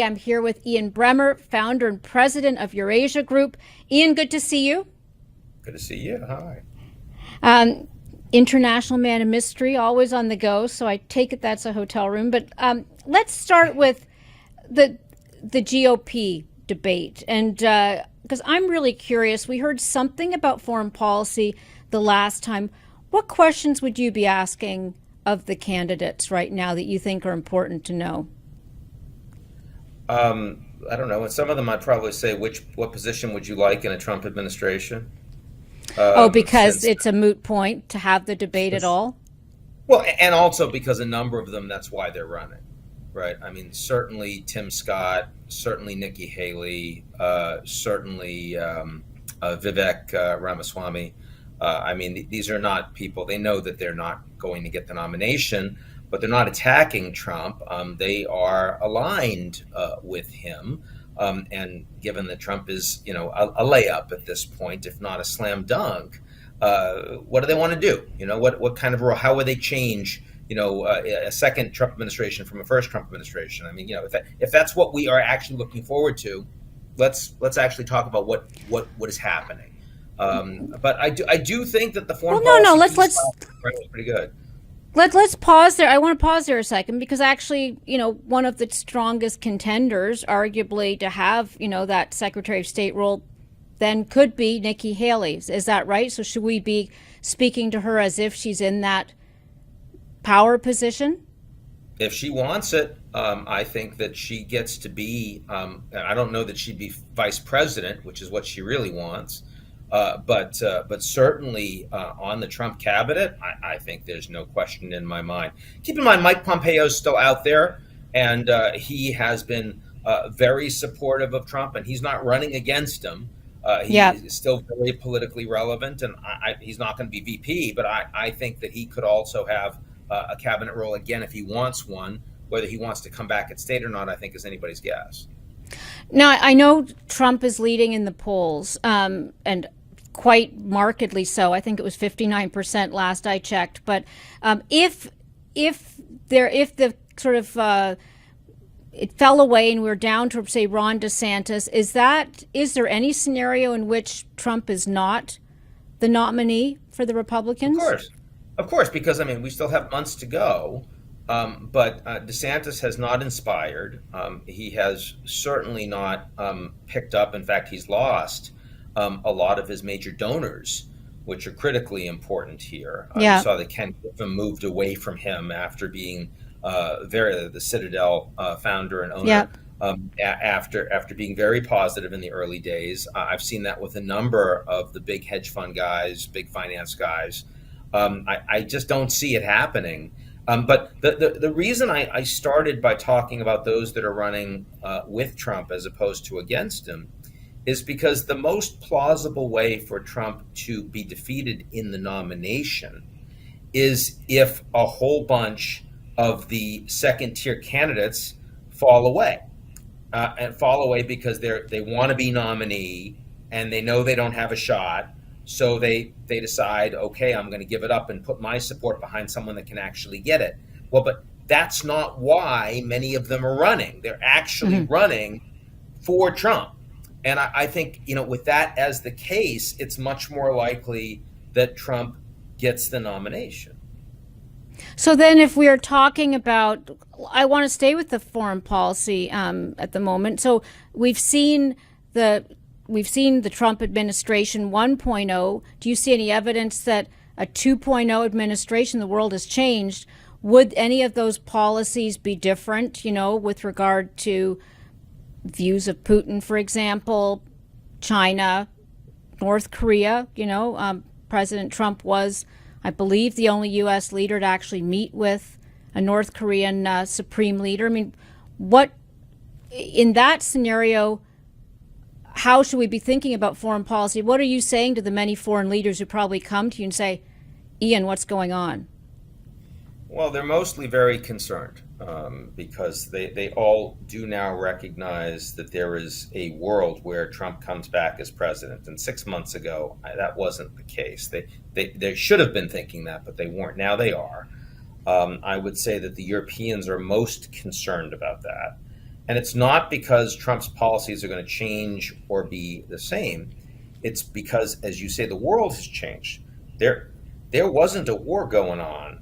I'm here with Ian Bremmer, founder and president of Eurasia Group. Ian, good to see you. Good to see you. Hi. Um, International man of mystery, always on the go. So I take it that's a hotel room. But let's start with the GOP debate, and because I'm really curious, we heard something about foreign policy the last time. What questions would you be asking of the candidates right now that you think are important to know? I don't know. And some of them I'd probably say, what position would you like in a Trump administration? Oh, because Since, it's a moot point to have the debate at since all? well, and also because a number of them, that's why they're running, right? I mean, certainly Tim Scott, certainly Nikki Haley, certainly Vivek Ramaswamy. I mean, these are not people. They know that they're not going to get the nomination, but they're not attacking Trump. They are aligned with him. And given that Trump is, a layup at this point, if not a slam dunk, what do they want to do? What kind of role? How would they change? A second Trump administration from a first Trump administration. I mean, if that's what we are actually looking forward to, let's actually talk about what is happening. But I do think that the Well, foreign no. policy Let's piece let's was pretty good. let's pause there. I want to pause there a second because actually, one of the strongest contenders, arguably, to have that Secretary of State role, then could be Nikki Haley. Is that right? So should we be speaking to her as if she's in that power position? If she wants it, I think that she gets to be. I don't know that she'd be vice president, which is what she really wants. But certainly on the Trump cabinet, I think there's no question in my mind. Keep in mind, Mike Pompeo is still out there, and he has been very supportive of Trump, and he's not running against him. He Yeah. is still very politically relevant, and he's not going to be VP, but I think that he could also have a cabinet role again if he wants one. Whether he wants to come back at state or not, I think is anybody's guess. Now, I know Trump is leading in the polls, and quite markedly so. I think it was 59% last I checked. But if the sort of it fell away and we're down to say Ron DeSantis, is there any scenario in which Trump is not the nominee for the Of Republicans? course, of course, because I mean we still have months to go. But DeSantis has not inspired. He has certainly not picked up. In fact, he's lost a lot of his major donors, which are critically important here. You Yeah. saw that Ken Griffin moved away from him after being the Citadel founder and Yeah. owner. After being very positive in the early days, I've seen that with a number of the big hedge fund guys, big finance guys. I just don't see it happening. But the reason I started by talking about those that are running with Trump as opposed to against him is because the most plausible way for Trump to be defeated in the nomination is if a whole bunch of the second tier candidates fall away and fall away because they want to be nominee and they know they don't have a shot. So they decide, okay, I'm going to give it up and put my support behind someone that can actually get it. Well, but that's not why many of them are running. They're actually Mhm. running for Trump. And I think, with that as the case, it's much more likely that Trump gets the nomination. So then, if we are talking about, I want to stay with the foreign policy at the moment. So we've seen the we've seen the Trump administration 1.0. Do you see any evidence that a 2.0 administration, the world has changed? Would any of those policies be different? With regard to views of Putin, for example, China, North Korea? President Trump was, I believe, the only U.S. leader to actually meet with a North Korean supreme leader. I mean, what in that scenario? How should we be thinking about foreign policy? What are you saying to the many foreign leaders who probably come to you and say, "Ian, what's going on?" Well, they're mostly very concerned because they all do now recognize that there is a world where Trump comes back as president. And 6 months ago, that wasn't the case. They should have been thinking that, but they weren't. Now they are. I would say that the Europeans are most concerned about that. And it's not because Trump's policies are going to change or be the same. It's because, as you say, the world has changed. There wasn't a war going on.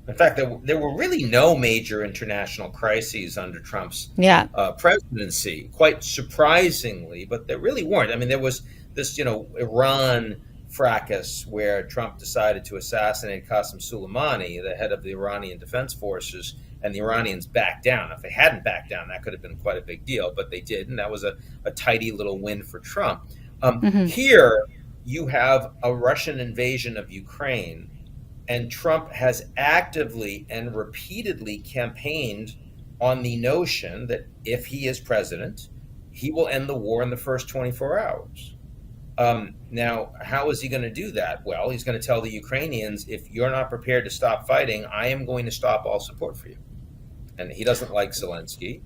In fact, there were really no major international crises under Trump's Yeah. presidency, quite surprisingly, but there really weren't. I mean, there was this, Iran fracas where Trump decided to assassinate Qasem Soleimani, the head of the Iranian Defense Forces, and the Iranians backed down. If they hadn't backed down, that could have been quite a big deal, but they did, and that was a tidy little win for Trump. Here, you have a Russian invasion of Ukraine, and Trump has actively and repeatedly campaigned on the notion that if he is president, he will end the war in the first 24 hours. Now, how is he going to do that? Well, he's going to tell the Ukrainians, if you're not prepared to stop fighting, I am going to stop all support for you. And he doesn't like Zelensky.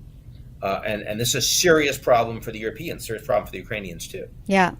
And this is a serious problem for the Europeans, serious problem for the Ukrainians, too. Yeah.